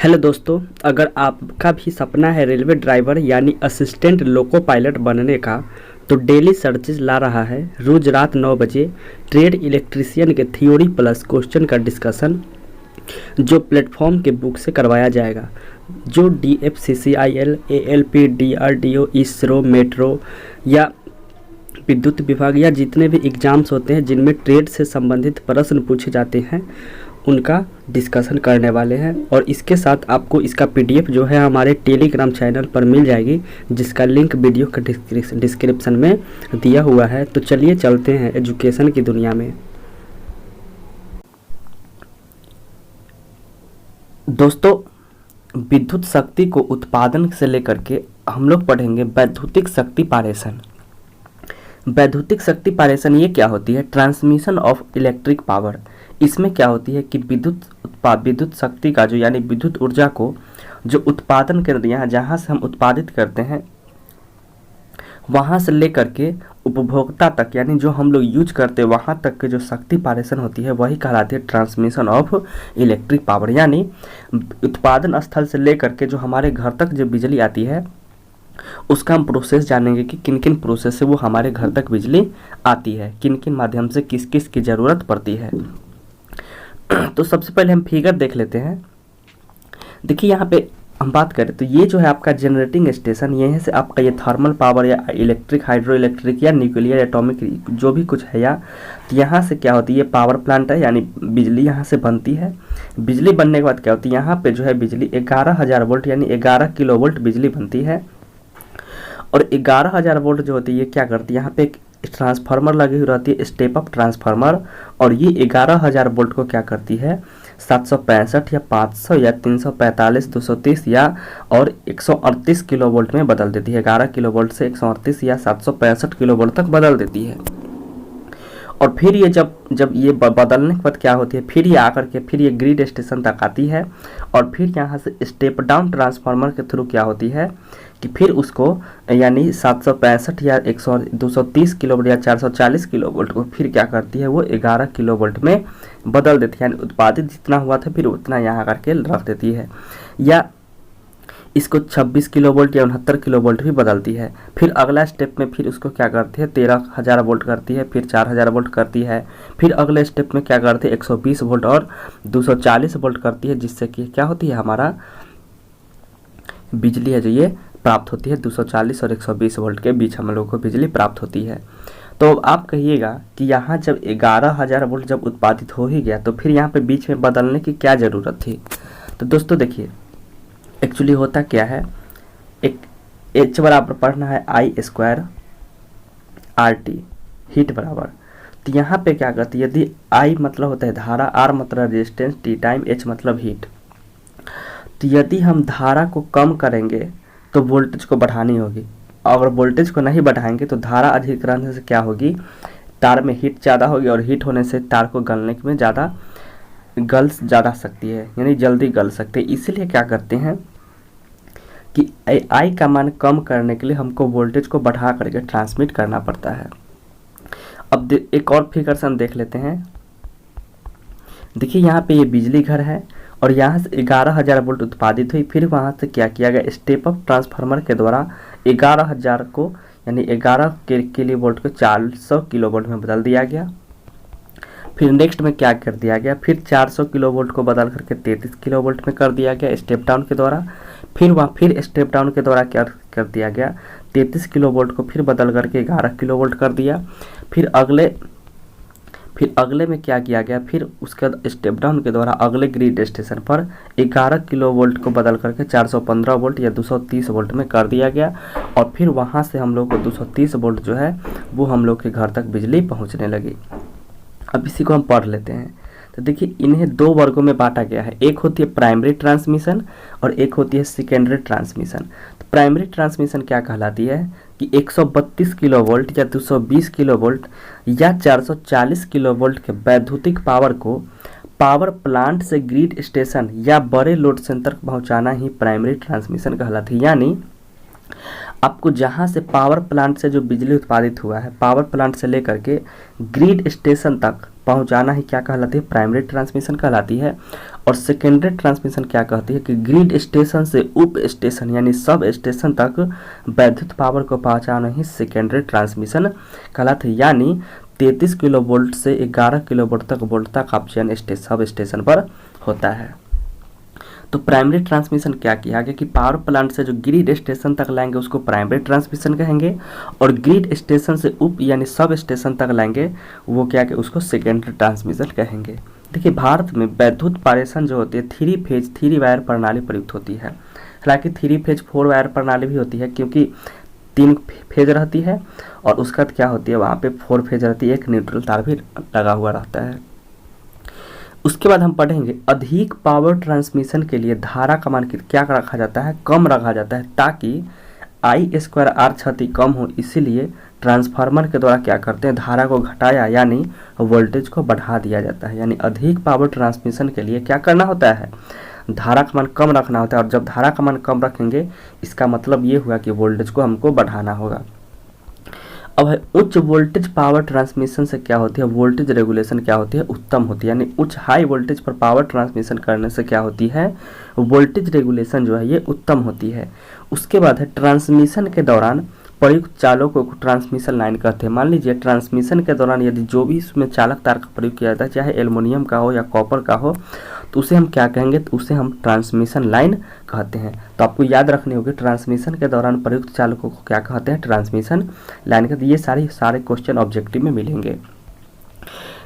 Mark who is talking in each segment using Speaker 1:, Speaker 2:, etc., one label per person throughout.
Speaker 1: Hello दोस्तों, अगर आपका भी सपना है रेलवे ड्राइवर यानी असिस्टेंट लोको पायलट बनने का, तो डेली सर्चेज ला रहा है रोज रात 9 बजे ट्रेड इलेक्ट्रीशियन के थ्योरी प्लस क्वेश्चन का डिस्कशन, जो प्लेटफॉर्म के बुक से करवाया जाएगा। जो DFCCIL, ALP, DRDO, ISRO, metro या विद्युत विभाग या जितने भी एग्ज़ाम्स होते हैं जिनमें ट्रेड से संबंधित प्रश्न पूछे जाते हैं, उनका डिस्कशन करने वाले हैं। और इसके साथ आपको इसका PDF जो है हमारे टेलीग्राम चैनल पर मिल जाएगी, जिसका लिंक वीडियो के डिस्क्रिप्शन में दिया हुआ है। तो चलिए चलते हैं एजुकेशन की दुनिया में। दोस्तों, विद्युत शक्ति को उत्पादन से लेकर के हम लोग पढ़ेंगे वैद्युतिक शक्ति पारेषण। वैद्युतिक शक्ति पारेषण ये क्या होती है? Transmission of electric power. इसमें क्या होती है कि विद्युत शक्ति का जो यानी विद्युत ऊर्जा को जो उत्पादन कर दिया है, जहाँ से हम उत्पादित करते हैं वहाँ से लेकर के उपभोक्ता तक, यानी जो हम लोग यूज करते हैं वहाँ तक के जो शक्ति पारेषण होती है वही कहलाती है ट्रांसमिशन ऑफ इलेक्ट्रिक पावर। यानी उत्पादन स्थल से लेकर के जो हमारे घर तक जो बिजली आती है उसका हम प्रोसेस जानेंगे कि किन किन प्रोसेस से वो हमारे घर तक बिजली आती है, किन किन माध्यम से किस किस की ज़रूरत पड़ती है। तो सबसे पहले हम फिगर देख लेते हैं। देखिए यहाँ पे हम बात करें तो ये जो है आपका जनरेटिंग स्टेशन, यहीं से आपका ये थर्मल पावर या इलेक्ट्रिक, हाइड्रो इलेक्ट्रिक या न्यूक्लियर एटॉमिक जो भी कुछ है, या तो यहाँ से क्या होती है, ये पावर प्लांट है, यानी बिजली यहाँ से बनती है। बिजली बनने के बाद क्या होती है, यहाँ पे जो है बिजली 11,000 वोल्ट यानी 11 किलो वोल्ट बिजली बनती है। और 11,000 वोल्ट जो होती है ये क्या करती है, यहाँ पे एक ट्रांसफार्मर लगी हुई रहती है, स्टेप अप ट्रांसफार्मर, और ये 11,000 वोल्ट को क्या करती है 765 या 500 या 345, 230 या और 138 किलो वोल्ट में बदल देती है। 11 किलो वोल्ट से 138 या 765 किलो वोल्ट तक बदल देती है। और फिर ये जब ये बदलने के बाद क्या होती है, फिर ये आकर के फिर ये ग्रिड स्टेशन तक आती है। और फिर यहाँ से स्टेप डाउन ट्रांसफार्मर के थ्रू क्या होती है कि फिर उसको यानी 765 या 230 किलो वोल्ट या 440 किलो वोल्ट को फिर क्या करती है, वो 11 किलो वोल्ट में बदल देती है। यानी उत्पादित जितना हुआ था फिर उतना यहाँ करके रख देती है, या इसको 26 किलो वोल्ट या 69 किलो वोल्ट भी बदलती है। फिर अगला स्टेप में फिर उसको क्या करती है 13,000 वोल्ट करती है, फिर 4,000 वोल्ट करती है। फिर अगले स्टेप में क्या करती है 120 वोल्ट और 240 वोल्ट करती है, जिससे कि क्या होती है हमारा बिजली है जो ये प्राप्त होती है 240 और 120 वोल्ट के बीच हम लोगों को बिजली प्राप्त होती है। तो आप कहिएगा कि यहाँ जब 11,000 वोल्ट जब उत्पादित हो ही गया तो फिर यहाँ पे बीच में बदलने की क्या ज़रूरत थी? तो दोस्तों देखिए, एक्चुअली होता क्या है, एक H बराबर पढ़ना है I² RT हीट बराबर। तो यहाँ पे क्या करती है, यदि I मतलब होता है धारा, R मतलब रेजिस्टेंस, T टाइम, H मतलब हीट। तो यदि हम धारा को कम करेंगे तो वोल्टेज को बढ़ानी होगी, अगर वोल्टेज को नहीं बढ़ाएंगे तो धारा अधिकरण से क्या होगी, तार में हीट ज़्यादा होगी, और हीट होने से तार को गलने में गल ज़्यादा सकती है, यानी जल्दी गल सकते हैं। इसीलिए क्या करते हैं कि I का मान कम करने के लिए हमको वोल्टेज को बढ़ा करके ट्रांसमिट करना पड़ता है। अब एक और फिगर से हम देख लेते हैं। देखिए यहाँ पे ये बिजली घर है और यहाँ से 11,000 वोल्ट उत्पादित हुई। फिर वहाँ से क्या किया गया, स्टेप अप ट्रांसफार्मर के द्वारा 11,000 को यानी 11 किलो वोल्ट को 400 किलो वोल्ट में बदल दिया गया। फिर नेक्स्ट में क्या कर दिया गया, फिर 400 किलो वोल्ट को बदल करके 33 किलो वोल्ट में कर दिया गया स्टेप डाउन के द्वारा। फिर स्टेप डाउन के द्वारा क्या कर दिया गया, 33 किलो वोल्ट को फिर बदल करके 11 किलो वोल्ट कर दिया। फिर अगले में क्या किया गया, फिर उसके बाद स्टेप डाउन के द्वारा अगले ग्रिड स्टेशन पर 11 किलो वोल्ट को बदल करके 415 वोल्ट या 230 वोल्ट में कर दिया गया। और फिर वहाँ से हम लोग को 230 वोल्ट जो है वो हम लोग के घर तक बिजली पहुँचने लगी। अब इसी को हम पढ़ लेते हैं। तो देखिए, इन्हें दो वर्गों में बांटा गया है, एक होती है प्राइमरी ट्रांसमिशन और एक होती है सेकेंडरी ट्रांसमिशन। तो प्राइमरी ट्रांसमिशन क्या कहलाती है कि 132 किलो वोल्ट या 220 किलो वोल्ट या 440 किलो वोल्ट के वैद्युतिक पावर को पावर प्लांट से ग्रिड स्टेशन या बड़े लोड सेंटर तक पहुँचाना ही प्राइमरी ट्रांसमिशन कहलाती है। यानी आपको जहाँ से पावर प्लांट से जो बिजली उत्पादित हुआ है, पावर प्लांट से लेकर के ग्रिड स्टेशन तक पहुँचाना ही क्या कहलाती है, प्राइमरी ट्रांसमिशन कहलाती है। और सेकेंडरी ट्रांसमिशन क्या कहती है कि ग्रिड स्टेशन से उप स्टेशन यानी सब स्टेशन तक वैद्युत पावर को पहुँचाना ही सेकेंडरी ट्रांसमिशन कहलाती है। यानी 33 किलो वोल्ट से 11 किलो वोल्ट तक का ऑप्शन सब स्टेशन पर होता है। तो प्राइमरी ट्रांसमिशन क्या किया गया कि पावर प्लांट से जो ग्रिड स्टेशन तक लाएंगे उसको प्राइमरी ट्रांसमिशन कहेंगे, और ग्रिड स्टेशन से उप यानी सब स्टेशन तक लाएंगे वो क्या कि उसको सेकेंडरी ट्रांसमिशन कहेंगे। देखिए, भारत में वैद्युत पारेषण जो होती है 3 फेज 3 वायर प्रणाली प्रयुक्त होती है। हालांकि 3 फेज 4 वायर प्रणाली भी होती है, क्योंकि 3 फेज रहती है और उसका क्या होती है वहाँ पे 4 फेज रहती है, एक न्यूट्रल तार भी लगा हुआ रहता है। उसके बाद हम पढ़ेंगे अधिक पावर ट्रांसमिशन के लिए धारा का मान क्या रखा जाता है, कम रखा जाता है, ताकि I² क्षति कम हो। इसीलिए ट्रांसफार्मर के द्वारा क्या करते हैं, धारा को घटाया यानी वोल्टेज को बढ़ा दिया जाता है। यानी अधिक पावर ट्रांसमिशन के लिए क्या करना होता है, धारा का मान कम रखना होता है। और जब धारा का मान कम रखेंगे इसका मतलब ये हुआ कि वोल्टेज को हमको बढ़ाना होगा। अब है उच्च वोल्टेज पावर ट्रांसमिशन से क्या होती है, वोल्टेज रेगुलेशन क्या होती है, उत्तम होती है। यानी उच्च हाई वोल्टेज पर पावर ट्रांसमिशन करने से क्या होती है, वोल्टेज रेगुलेशन जो है ये उत्तम होती है। उसके बाद है ट्रांसमिशन के दौरान प्रयुक्त चालकों को ट्रांसमिशन लाइन कहते हैं। मान लीजिए ट्रांसमिशन के दौरान यदि जो भी इसमें चालक तार का प्रयोग किया जाता है, चाहे एल्युमिनियम का हो या कॉपर का हो, तो उसे हम क्या कहेंगे, तो उसे हम ट्रांसमिशन लाइन कहते हैं। तो आपको याद रखनी होगी ट्रांसमिशन के दौरान प्रयुक्त चालकों को क्या कहते हैं, ट्रांसमिशन लाइन कहते हैं। ये सारे क्वेश्चन ऑब्जेक्टिव में मिलेंगे।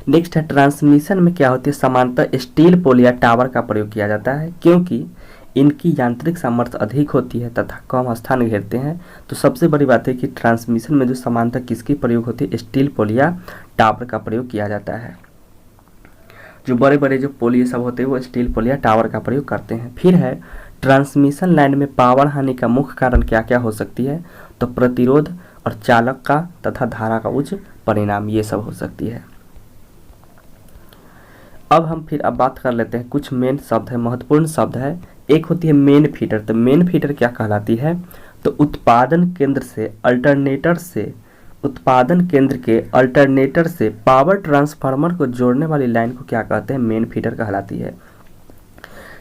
Speaker 1: नेक्स्ट है ट्रांसमिशन में क्या होती है, समांतर स्टील पोल या टावर का प्रयोग किया जाता है, क्योंकि इनकी यांत्रिक सामर्थ्य अधिक होती है तथा कम स्थान घेरते हैं। तो सबसे बड़ी बात है कि ट्रांसमिशन में जो समांतर किसकी प्रयोग होती है, स्टील पोल या टावर का प्रयोग किया जाता है। जो बड़े बड़े जो पोल ये सब होते हैं वो स्टील पोल या टावर का प्रयोग करते हैं। फिर है ट्रांसमिशन लाइन में पावर हानि का मुख्य कारण क्या क्या हो सकती है, तो प्रतिरोध और चालक का तथा धारा का उच्च परिणाम, ये सब हो सकती है। अब बात कर लेते हैं कुछ मेन शब्द है, महत्वपूर्ण शब्द है। एक होती है मेन फीडर। तो मेन फीडर क्या कहलाती है, तो उत्पादन केंद्र के अल्टरनेटर से पावर ट्रांसफार्मर को जोड़ने वाली लाइन को क्या कहते हैं, मेन फीडर कहलाती है।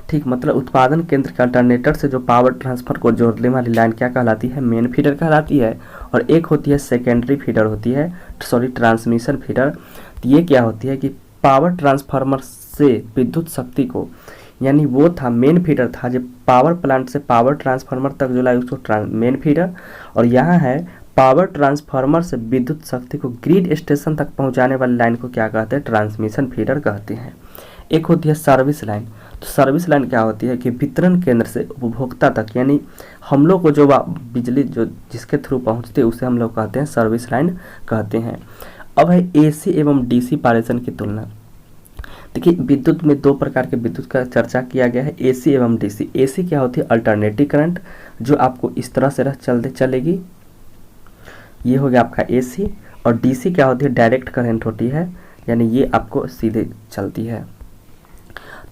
Speaker 1: ठीक, मतलब उत्पादन केंद्र के अल्टरनेटर से जो पावर ट्रांसफर को जोड़ने वाली लाइन क्या कहलाती है, मेन फीडर कहलाती है। और एक होती है सेकेंडरी फीडर होती है, ट्रांसमिशन फीडर। तो ये क्या होती है कि पावर ट्रांसफार्मर से विद्युत शक्ति को, यानी वो था मेन फीडर था जो पावर प्लांट से पावर ट्रांसफार्मर तक जो लाए उसको मेन फीडर। और यहाँ है पावर ट्रांसफार्मर से विद्युत शक्ति को ग्रिड स्टेशन तक पहुँचाने वाली लाइन को क्या कहते हैं, ट्रांसमिशन फीडर कहते हैं। एक होती है सर्विस लाइन। तो सर्विस लाइन क्या होती है कि वितरण केंद्र से उपभोक्ता तक, यानी हम लोग को जो बिजली जो जिसके थ्रू पहुँचती है उसे हम लोग कहते हैं सर्विस लाइन कहते हैं। अब है AC एवं DC पारेषण की तुलना। देखिए, विद्युत में 2 प्रकार के विद्युत का चर्चा किया गया है, AC एवं DC। AC क्या होती है, अल्टरनेटिव करंट, जो आपको इस तरह से चलेगी, ये हो गया आपका AC। और DC क्या होती है, डायरेक्ट करंट होती है, यानी ये आपको सीधे चलती है।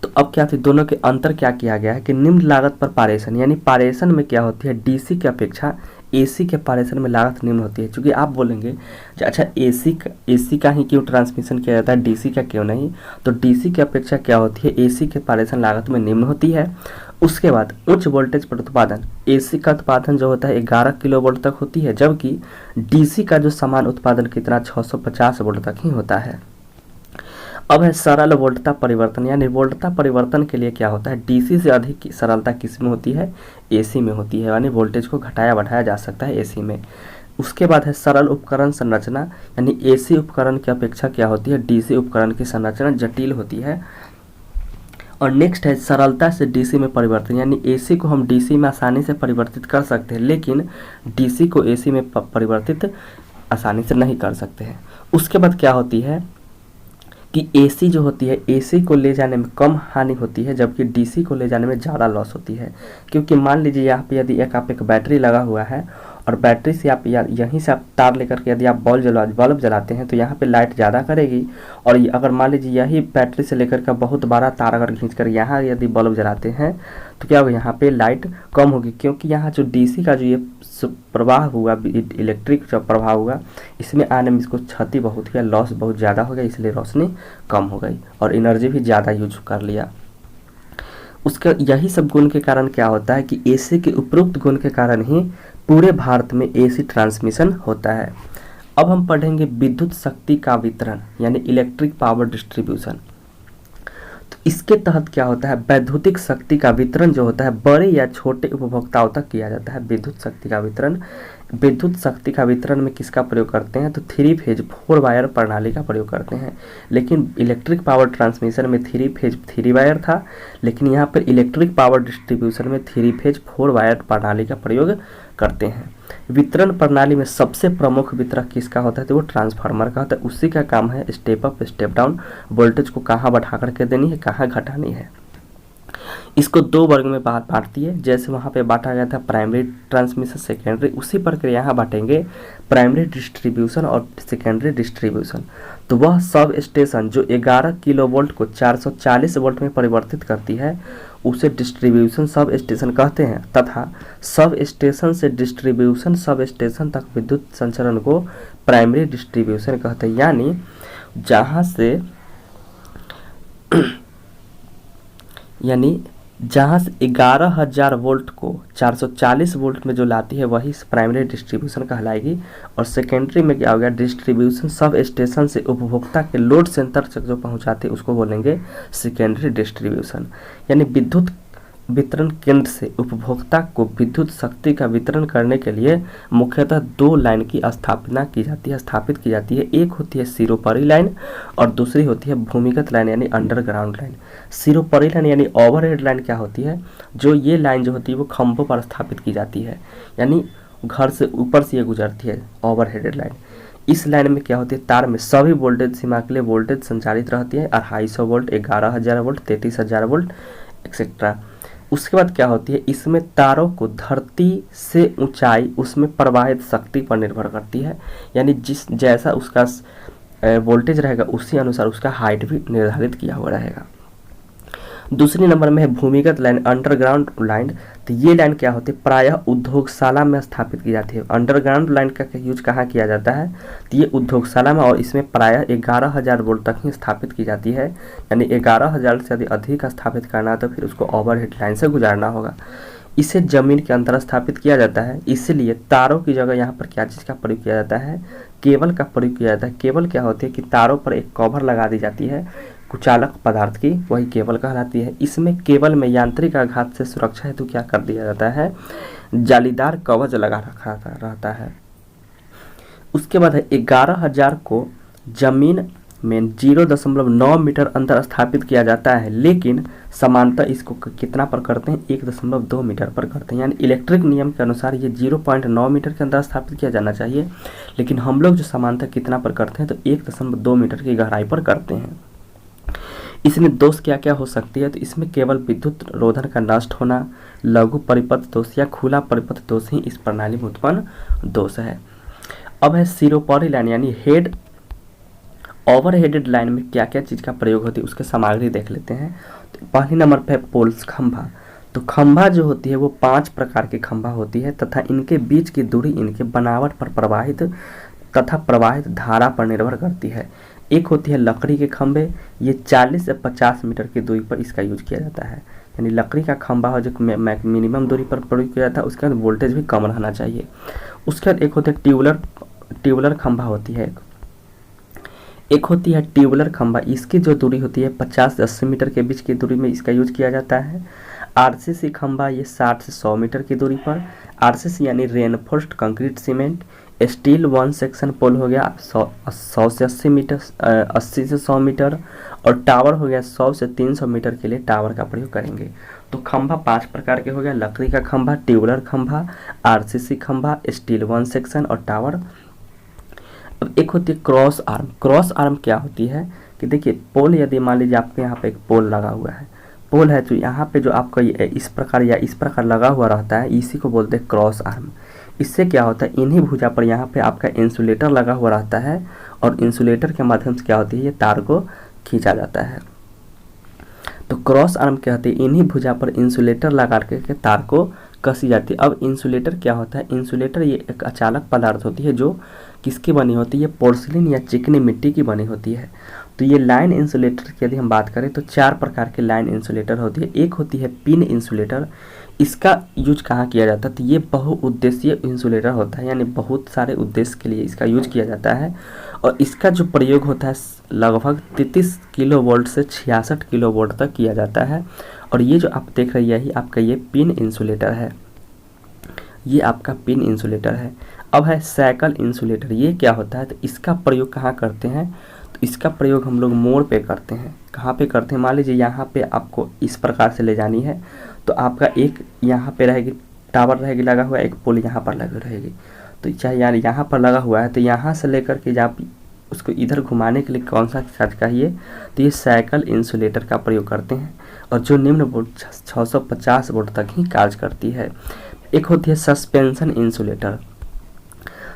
Speaker 1: तो अब क्या थी, दोनों के अंतर क्या किया गया है कि निम्न लागत पर पारेषण, यानी पारेषण में क्या होती है, DC की अपेक्षा AC के पारेषण में लागत निम्न होती है। क्योंकि आप बोलेंगे अच्छा AC का ही क्यों ट्रांसमिशन किया जाता है, DC का क्यों नहीं, तो DC की अपेक्षा क्या होती है, AC के पारेषण लागत में निम्न होती है। उसके बाद उच्च वोल्टेज पर उत्पादन, AC का उत्पादन जो होता है 11 किलो वोल्ट तक होती है, जबकि DC का जो समान उत्पादन कितना 650 वोल्ट तक ही होता है। अब है सरल वोल्टता परिवर्तन, यानी वोल्टता परिवर्तन के लिए क्या होता है, DC से अधिक की सरलता किस में होती है, AC में होती है, यानी वोल्टेज को घटाया बढ़ाया जा सकता है AC में। उसके बाद है सरल उपकरण संरचना, यानी AC उपकरण की अपेक्षा क्या होती है, DC उपकरण की संरचना जटिल होती है। और नेक्स्ट है सरलता से DC में परिवर्तन, यानी AC को हम DC में आसानी से परिवर्तित कर सकते हैं, लेकिन DC को AC में परिवर्तित आसानी से नहीं कर सकते हैं। उसके बाद क्या होती है कि AC जो होती है, AC को ले जाने में कम हानि होती है, जबकि DC को ले जाने में ज़्यादा लॉस होती है। क्योंकि मान लीजिए यहाँ पे यदि आप एक बैटरी लगा हुआ है और बैटरी से आप यहीं से आप तार लेकर के यदि आप बल्ब जलाते हैं तो यहाँ पे लाइट ज़्यादा करेगी। और अगर मान लीजिए यही बैटरी से लेकर के बहुत बड़ा तार अगर खींच कर यहाँ यदि बल्ब जलाते हैं तो क्या होगा, यहाँ पे लाइट कम होगी, क्योंकि यहाँ जो डीसी का जो ये प्रवाह हुआ, इलेक्ट्रिक जो प्रवाह हुआ, इसमें आने में इसको क्षति बहुत हुआ, लॉस बहुत ज़्यादा हो गया, इसलिए रोशनी कम हो गई और एनर्जी भी ज़्यादा यूज कर लिया। उसका यही सब गुण के कारण क्या होता है कि एसी के उपरोक्त गुण के कारण ही पूरे भारत में एसी ट्रांसमिशन होता है। अब हम पढ़ेंगे विद्युत शक्ति का वितरण यानी इलेक्ट्रिक पावर डिस्ट्रीब्यूशन। तो इसके तहत क्या होता है, वैद्युतिक शक्ति का वितरण जो होता है बड़े या छोटे उपभोक्ताओं तक किया जाता है। विद्युत शक्ति का वितरण, विद्युत शक्ति का वितरण में किसका प्रयोग करते हैं, तो 3 फेज 4 वायर प्रणाली का प्रयोग करते हैं। लेकिन इलेक्ट्रिक पावर ट्रांसमिशन में 3 फेज 3 वायर था, लेकिन यहाँ पर इलेक्ट्रिक पावर डिस्ट्रीब्यूशन में 3 फेज 4 वायर प्रणाली का प्रयोग करते हैं। वितरण प्रणाली में सबसे प्रमुख वितरक किसका होता है, तो वो ट्रांसफार्मर का होता है। उसी का काम है step up step down, voltage को कहाँ बढ़ा करके देनी है, कहाँ घटानी है। इसको 2 वर्ग में बांटती है, जैसे वहाँ पे बांटा गया था प्राइमरी ट्रांसमिशन, सेकेंडरी, उसी प्रकार यहाँ बांटेंगे प्राइमरी डिस्ट्रीब्यूशन और सेकेंडरी डिस्ट्रीब्यूशन। तो वह सब स्टेशन जो 11 किलोवोल्ट को 440 वोल्ट में परिवर्तित करती है उसे डिस्ट्रीब्यूशन सब स्टेशन कहते हैं, तथा सब स्टेशन से डिस्ट्रीब्यूशन सब स्टेशन तक विद्युत संचरण को प्राइमरी डिस्ट्रीब्यूशन कहते हैं। यानी जहाँ से 11,000 वोल्ट को 440 वोल्ट में जो लाती है वही प्राइमरी डिस्ट्रीब्यूशन कहलाएगी। और सेकेंडरी में क्या हो गया, डिस्ट्रीब्यूशन सब स्टेशन से उपभोक्ता के लोड सेंटर तक जो पहुँचाते हैं उसको बोलेंगे सेकेंडरी डिस्ट्रीब्यूशन। यानी विद्युत वितरण केंद्र से उपभोक्ता को विद्युत शक्ति का वितरण करने के लिए मुख्यतः 2 लाइन की स्थापित की जाती है। एक होती है सिरोपरी लाइन और दूसरी होती है भूमिगत लाइन यानी अंडरग्राउंड लाइन। सिरोपरी लाइन यानी ओवरहेड लाइन क्या होती है, जो ये लाइन जो होती है वो खंभों पर स्थापित की जाती है, यानी घर से ऊपर से ये गुजरती है ओवरहेड लाइन। इस लाइन में क्या होती है, तार में सभी वोल्टेज सीमा के लिए वोल्टेज संचालित रहती है, 250 वोल्ट, 11,000 वोल्ट, 33,000 वोल्ट एक्सेट्रा। उसके बाद क्या होती है, इसमें तारों को धरती से ऊंचाई उसमें प्रवाहित शक्ति पर निर्भर करती है, यानी जैसा उसका वोल्टेज रहेगा उसी अनुसार उसका हाइट भी निर्धारित किया हुआ रहेगा। दूसरी नंबर में है भूमिगत लाइन अंडरग्राउंड लाइन। तो ये लाइन क्या होती है, प्रायः उद्योगशाला में स्थापित की जाती है। अंडरग्राउंड लाइन का यूज कहाँ किया जाता है, तो ये उद्योगशाला में, और इसमें प्रायः 11,000 वोल्ट तक ही स्थापित की जाती है। यानी 11,000 से यदि अधिक स्थापित करना है तो फिर उसको ओवरहेड लाइन से गुजारना होगा। इसे जमीन के अंदर स्थापित किया जाता है, इसलिए तारों की जगह यहाँ पर क्या चीज़ का प्रयोग किया जाता है, केबल का प्रयोग किया जाता है। केबल क्या होती है कि तारों पर एक कवर लगा दी जाती है कुचालक पदार्थ की, वही केबल कहलाती है। इसमें केबल में यांत्रिक आघात से सुरक्षा हेतु क्या कर दिया जाता है, जालीदार कवच लगा रखा रहता है। उसके बाद है 11,000 को जमीन में 0.9 मीटर अंतर स्थापित किया जाता है, लेकिन समानता इसको कितना पर करते हैं, 1.2 मीटर पर करते हैं। यानी इलेक्ट्रिक नियम के अनुसार ये 0.9 मीटर के अंदर स्थापित किया जाना चाहिए, लेकिन हम लोग जो समानता कितना पर करते हैं तो 1.2 मीटर की गहराई पर करते हैं। इसमें दोष क्या क्या हो सकती है, तो इसमें केवल विद्युत रोधन का नष्ट होना, लघु परिपथ दोष या खुला परिपथ दोष ही इस प्रणाली में उत्पन्न दोष है। अब है सिरोपरी लाइन यानी हेड ओवरहेडेड लाइन में क्या क्या चीज़ का प्रयोग होती है उसके सामग्री देख लेते हैं। तो पहले नंबर पे पोल्स खंभा। तो खंभा जो होती है वो 5 प्रकार की खंभा होती है तथा इनके बीच की दूरी इनके बनावट पर प्रवाहित धारा पर निर्भर करती है। एक होती है लकड़ी के खंभे, ये 40 से 50 मीटर की दूरी पर इसका यूज किया जाता है। यानी लकड़ी का खंभा हो जो मिनिमम दूरी पर प्रयोग किया जाता है, उसके बाद वोल्टेज भी कम रहना चाहिए। उसके बाद एक होते है ट्यूबुलर खंभा होती है, एक होती है ट्यूबुलर खंभा, इसकी जो दूरी होती है 50 से 80 मीटर के बीच की दूरी में इसका यूज किया जाता है। आरसीसी खंभा ये 60 से 100 मीटर की दूरी पर, आरसीसी यानी reinforced concrete cement. Steel 1 section pole हो गया 100 से 80 मीटर, 80 से 100 मीटर। और टावर हो गया 100 से 300 मीटर के लिए टावर का प्रयोग करेंगे। तो खंभा 5 प्रकार के हो गया, लकड़ी का खंभा, ट्यूबुलर खंभा, आरसीसी खंभा, स्टील 1 सेक्शन और टावर। अब एक होती है क्रॉस आर्म। क्रॉस आर्म क्या होती है कि देखिए पोल, यदि मान लीजिए आपके यहाँ पे एक पोल लगा हुआ है, पोल है तो यहाँ पे जो आपका इस प्रकार या इस प्रकार लगा हुआ रहता है, इसी को बोलते हैं क्रॉस आर्म। इससे क्या होता है, इन्हीं भुजा पर यहाँ पे आपका इंसुलेटर लगा हुआ रहता है और इंसुलेटर के माध्यम से क्या होती है, ये तार को खींचा जाता है। तो क्रॉस आर्म क्या होती है, इन्हीं भुजा पर इंसुलेटर लगा के तार को कसी जाती है। अब इंसुलेटर क्या होता है, इंसुलेटर ये एक अचालक पदार्थ होती है जो किसकी बनी होती है, पोर्सिलिन या चिकनी मिट्टी की बनी होती है। तो ये लाइन इंसुलेटर की यदि हम बात करें तो 4 प्रकार के लाइन इंसुलेटर होती है। एक होती है पिन इंसुलेटर, इसका यूज कहाँ किया जाता है, तो ये बहुउद्देशीय इंसुलेटर होता है, यानी बहुत सारे उद्देश्य के लिए इसका यूज किया जाता है और इसका जो प्रयोग होता है लगभग 33 किलो वोल्ट से 66 किलो वोल्ट तक किया जाता है। और ये जो आप देख रहे हैं यही आपका ये पिन इंसुलेटर है, ये आपका पिन इंसुलेटर है। अब है साइकिल इंसुलेटर, ये क्या होता है, तो इसका प्रयोग कहाँ करते हैं, तो इसका प्रयोग हम लोग मोड़ पे करते हैं। कहाँ पे करते हैं, मान लीजिए यहाँ पे आपको इस प्रकार से ले जानी है तो आपका एक यहाँ पे रहेगी टावर रहेगी लगा हुआ, एक पोल यहाँ पर लगी रहेगी। तो चाहे यार यहाँ पर लगा हुआ है तो यहाँ से लेकर के जब उसको इधर घुमाने के लिए कौन सा चार्ज चाहिए, तो ये साइकिल इंसुलेटर का प्रयोग करते हैं और जो निम्न वोल्ट 650 वोल्ट तक ही कार्य करती है। एक होती है सस्पेंशन इंसुलेटर,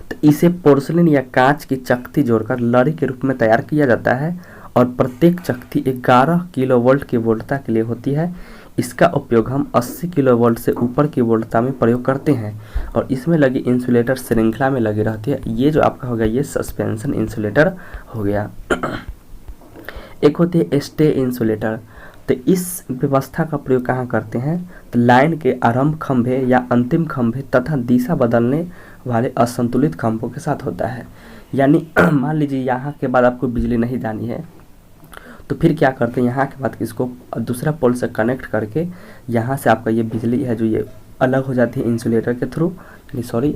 Speaker 1: तो इसे पोर्सिलिन या कांच की चकती जोड़कर लड़ी के रूप में तैयार किया जाता है और प्रत्येक चकती 11 किलो वोल्ट की वोल्टता के लिए होती है। इसका उपयोग हम 80 किलो वोल्ट से ऊपर की वोल्टता में प्रयोग करते हैं और इसमें लगी इंसुलेटर श्रृंखला में लगी रहती है। ये जो आपका हो गया ये सस्पेंशन इंसुलेटर हो गया। एक होती है स्टे इंसुलेटर, तो इस व्यवस्था का प्रयोग कहाँ करते हैं, तो लाइन के आरंभ खंभे या अंतिम खंभे तथा दिशा बदलने वाले असंतुलित खंभों के साथ होता है। यानी मान लीजिए यहाँ के बाद आपको बिजली नहीं जानी है तो फिर क्या करते हैं, यहाँ के बाद इसको दूसरा पोल से कनेक्ट करके यहाँ से आपका ये बिजली है जो ये अलग हो जाती है इंसुलेटर के थ्रू, सॉरी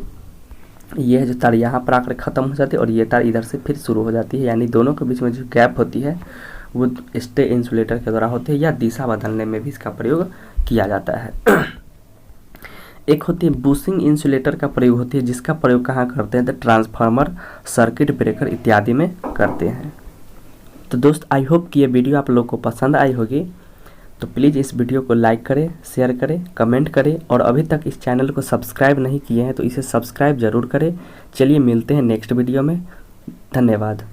Speaker 1: ये है जो तार यहाँ पर आकर ख़त्म हो जाती है और ये तार इधर से फिर शुरू हो जाती है। यानी दोनों के बीच में जो गैप होती है वो स्टे इंसुलेटर के द्वारा होती है या दिशा बदलने में भी इसका प्रयोग किया जाता है। एक होती है बुशिंग इंसुलेटर का प्रयोग होती है, जिसका प्रयोग कहाँ करते हैं, तो ट्रांसफार्मर, सर्किट ब्रेकर इत्यादि में करते हैं। तो दोस्त आई होप कि ये वीडियो आप लोग को पसंद आई होगी, तो प्लीज़ इस वीडियो को लाइक करें, शेयर करें, कमेंट करें और अभी तक इस चैनल को सब्सक्राइब नहीं किए हैं तो इसे सब्सक्राइब ज़रूर करें। चलिए मिलते हैं नेक्स्ट वीडियो में, धन्यवाद।